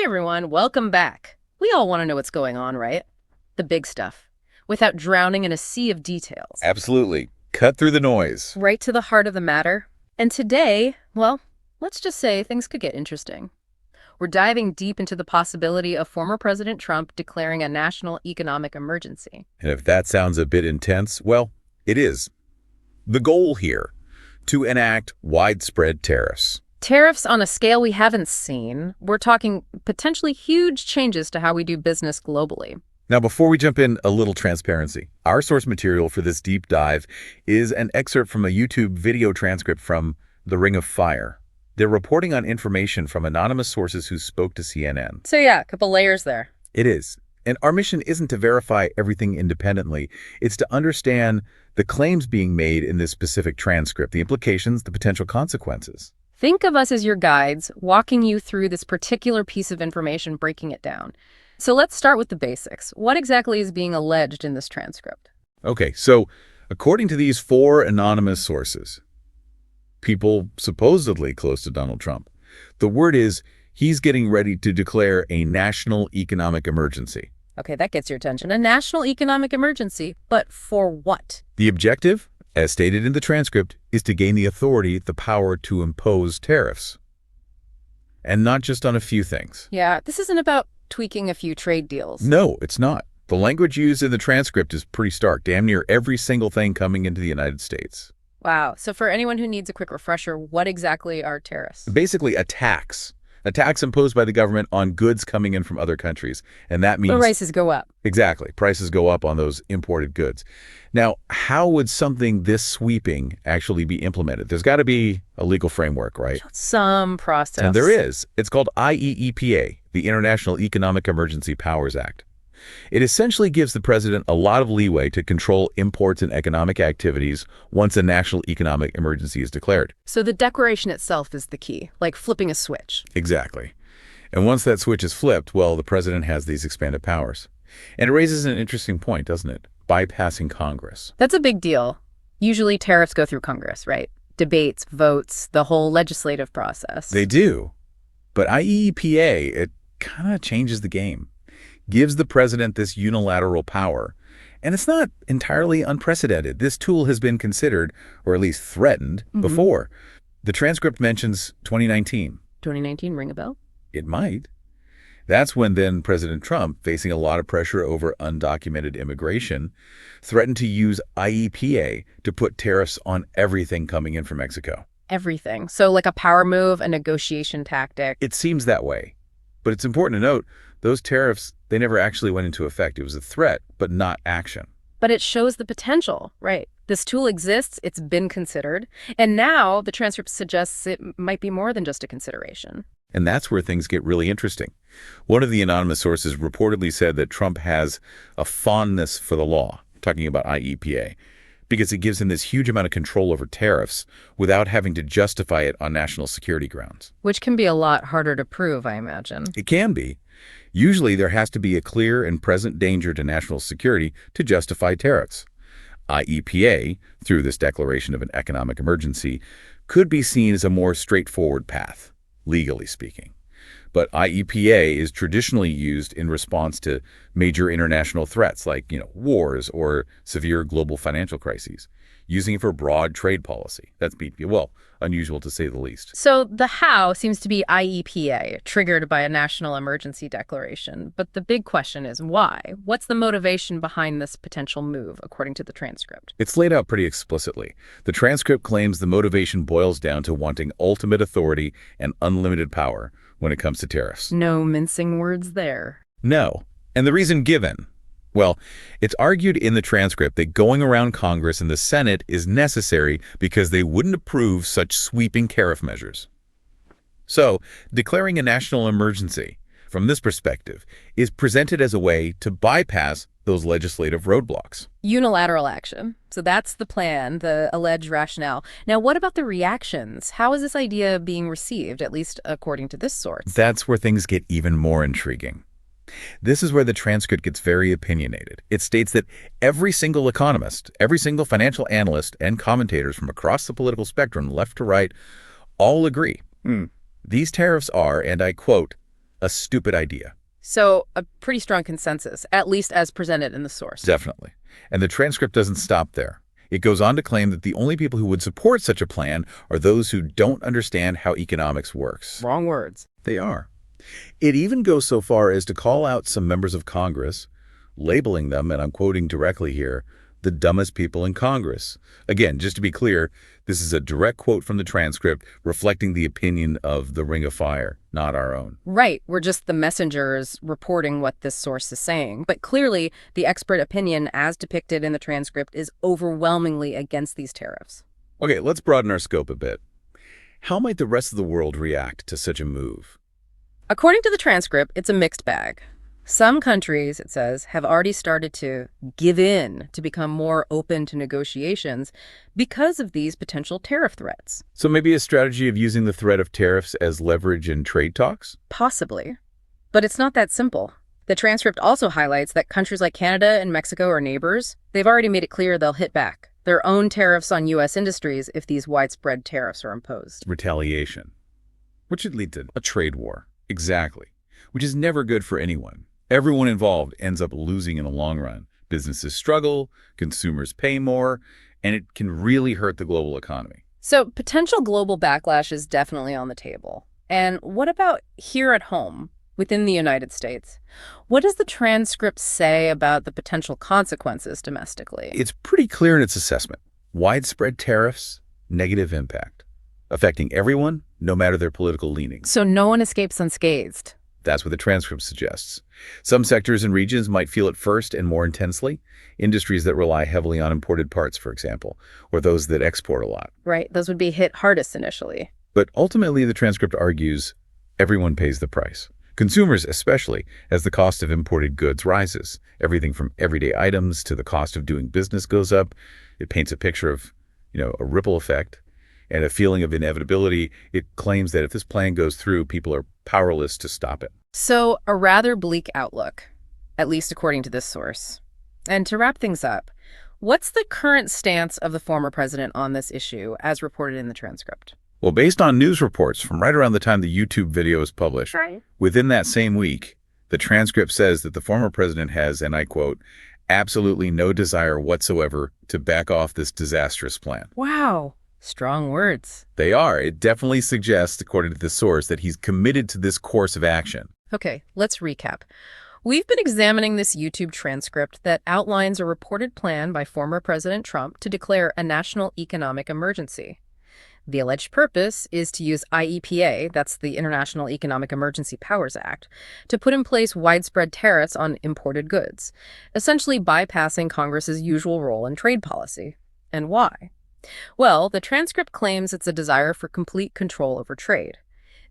Hey everyone, welcome back. We all want to know what's going on, right? The big stuff, without drowning in a sea of details. Absolutely. Cut through the noise. Right to the heart of the matter. And today, well, let's just say things could get interesting. We're diving deep into the possibility of former President Trump declaring a national economic emergency. And if that sounds a bit intense, well, it is. The goal here, to enact widespread tariffs. Tariffs on a scale we haven't seen. We're talking potentially huge changes to how we do business globally. Now, before we jump in, a little transparency. Our source material for this deep dive is an excerpt from a YouTube video transcript from The Ring of Fire. They're reporting on information from anonymous sources who spoke to CNN. So yeah, a couple layers there. It is. And our mission isn't to verify everything independently. It's to understand the claims being made in this specific transcript, the implications, the potential consequences. Think of us as your guides, walking you through this particular piece of information, breaking it down. So let's start with the basics. What exactly is being alleged in this transcript? Okay, so according to these four anonymous sources, people supposedly close to Donald Trump, the word is he's getting ready to declare a national economic emergency. Okay, that gets your attention. A national economic emergency, but for what? The objective, as stated in the transcript, is to gain the authority, the power to impose tariffs. And not just on a few things. Yeah, this isn't about tweaking a few trade deals. No, it's not. The language used in the transcript is pretty stark, damn near every single thing coming into the United States. Wow, so for anyone who needs a quick refresher, what exactly are tariffs? Basically a tax imposed by the government on goods coming in from other countries. And that means... The prices go up. Exactly. Prices go up on those imported goods. Now, how would something this sweeping actually be implemented? There's got to be a legal framework, right? Some process. And there is. It's called IEEPA, the International Economic Emergency Powers Act. It essentially gives the president a lot of leeway to control imports and economic activities once a national economic emergency is declared. So the declaration itself is the key, like flipping a switch. Exactly. And once that switch is flipped, well, the president has these expanded powers. And it raises an interesting point, doesn't it? Bypassing Congress. That's a big deal. Usually tariffs go through Congress, right? Debates, votes, the whole legislative process. They do. But IEEPA, it kind of changes the game. Gives the president this unilateral power. And it's not entirely unprecedented. This tool has been considered, or at least threatened, before. The transcript mentions 2019. 2019, ring a bell? It might. That's when then President Trump, facing a lot of pressure over undocumented immigration, threatened to use IEPA to put tariffs on everything coming in from Mexico. Everything. So like a power move, a negotiation tactic. It seems that way. But it's important to note, those tariffs, they never actually went into effect. It was a threat, but not action. But it shows the potential, right? This tool exists, it's been considered, and now the transcript suggests it might be more than just a consideration. And that's where things get really interesting. One of the anonymous sources reportedly said that Trump has a fondness for the law, talking about IEPA, because it gives him this huge amount of control over tariffs without having to justify it on national security grounds. Which can be a lot harder to prove, I imagine. It can be. Usually there has to be a clear and present danger to national security to justify tariffs. IEPA, through this declaration of an economic emergency, could be seen as a more straightforward path, legally speaking. But IEPA is traditionally used in response to major international threats like, wars or severe global financial crises, using it for broad trade policy. That's, well, unusual to say the least. So the how seems to be IEPA, triggered by a national emergency declaration. But the big question is why? What's the motivation behind this potential move, according to the transcript? It's laid out pretty explicitly. The transcript claims the motivation boils down to wanting ultimate authority and unlimited power when it comes to tariffs. No mincing words there. No. And the reason given? Well, it's argued in the transcript that going around Congress and the Senate is necessary because they wouldn't approve such sweeping tariff measures. So, declaring a national emergency, from this perspective, is presented as a way to bypass those legislative roadblocks. Unilateral action. So that's the plan, the alleged rationale. Now, what about the reactions? How is this idea being received, at least according to this source? That's where things get even more intriguing. This is where the transcript gets very opinionated. It states that every single economist, every single financial analyst, and commentators from across the political spectrum, left to right, all agree. These tariffs are, and I quote, a stupid idea. So a pretty strong consensus, at least as presented in the source. Definitely. And the transcript doesn't stop there. It goes on to claim that the only people who would support such a plan are those who don't understand how economics works. Wrong words. They are. It even goes so far as to call out some members of Congress, labeling them, and I'm quoting directly here, the dumbest people in Congress. Again, just to be clear, this is a direct quote from the transcript reflecting the opinion of the Ring of Fire, not our own. Right. We're just the messengers reporting what this source is saying. But clearly, the expert opinion, as depicted in the transcript, is overwhelmingly against these tariffs. Okay, let's broaden our scope a bit. How might the rest of the world react to such a move? According to the transcript, it's a mixed bag. Some countries, it says, have already started to give in to become more open to negotiations because of these potential tariff threats. So maybe a strategy of using the threat of tariffs as leverage in trade talks? Possibly. But it's not that simple. The transcript also highlights that countries like Canada and Mexico are neighbors. They've already made it clear they'll hit back their own tariffs on U.S. industries if these widespread tariffs are imposed. Retaliation, which should lead to a trade war. Exactly. Which is never good for anyone. Everyone involved ends up losing in the long run. Businesses struggle, consumers pay more, and it can really hurt the global economy. So potential global backlash is definitely on the table. And what about here at home, within the United States? What does the transcript say about the potential consequences domestically? It's pretty clear in its assessment. Widespread tariffs, negative impact, affecting everyone, no matter their political leanings. So no one escapes unscathed. That's what the transcript suggests. Some sectors and regions might feel it first and more intensely. Industries that rely heavily on imported parts, for example, or those that export a lot. Right, those would be hit hardest initially. But ultimately, the transcript argues everyone pays the price. Consumers especially, as the cost of imported goods rises. Everything from everyday items to the cost of doing business goes up. It paints a picture of, a ripple effect and a feeling of inevitability. It claims that if this plan goes through, people are powerless to stop it. So a rather bleak outlook, at least according to this source. And to wrap things up, what's the current stance of the former president on this issue, as reported in the transcript? Well, based on news reports from right around the time the YouTube video was published, within that same week, the transcript says that the former president has, and I quote, absolutely no desire whatsoever to back off this disastrous plan. Wow. Strong words. They are. It definitely suggests, according to this source, that he's committed to this course of action. Okay, let's recap. We've been examining this YouTube transcript that outlines a reported plan by former President Trump to declare a national economic emergency. The alleged purpose is to use IEPA, that's the International Economic Emergency Powers Act, to put in place widespread tariffs on imported goods, essentially bypassing Congress's usual role in trade policy. And why? Well, the transcript claims it's a desire for complete control over trade.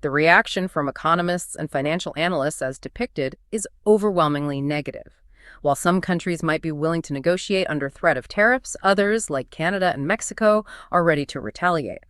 The reaction from economists and financial analysts, as depicted, is overwhelmingly negative. While some countries might be willing to negotiate under threat of tariffs, others, like Canada and Mexico, are ready to retaliate.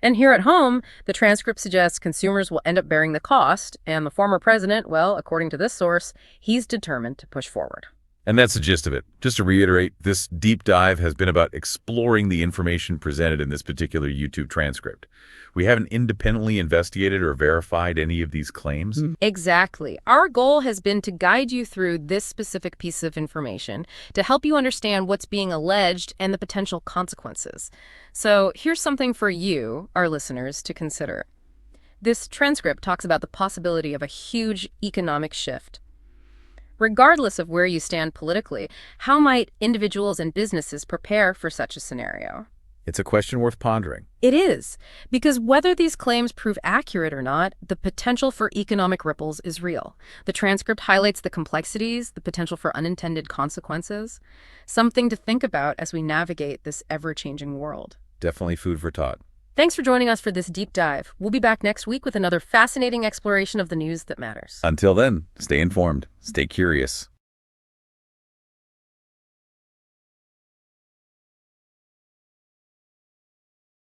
And here at home, the transcript suggests consumers will end up bearing the cost, and the former president, well, according to this source, he's determined to push forward. And that's the gist of it. Just to reiterate, this deep dive has been about exploring the information presented in this particular YouTube transcript. We haven't independently investigated or verified any of these claims. Exactly. Our goal has been to guide you through this specific piece of information to help you understand what's being alleged and the potential consequences. So here's something for you, our listeners, to consider. This transcript talks about the possibility of a huge economic shift. Regardless of where you stand politically, how might individuals and businesses prepare for such a scenario? It's a question worth pondering. It is, because whether these claims prove accurate or not, the potential for economic ripples is real. The transcript highlights the complexities, the potential for unintended consequences, something to think about as we navigate this ever-changing world. Definitely food for thought. Thanks for joining us for this deep dive. We'll be back next week with another fascinating exploration of the news that matters. Until then, stay informed, stay curious.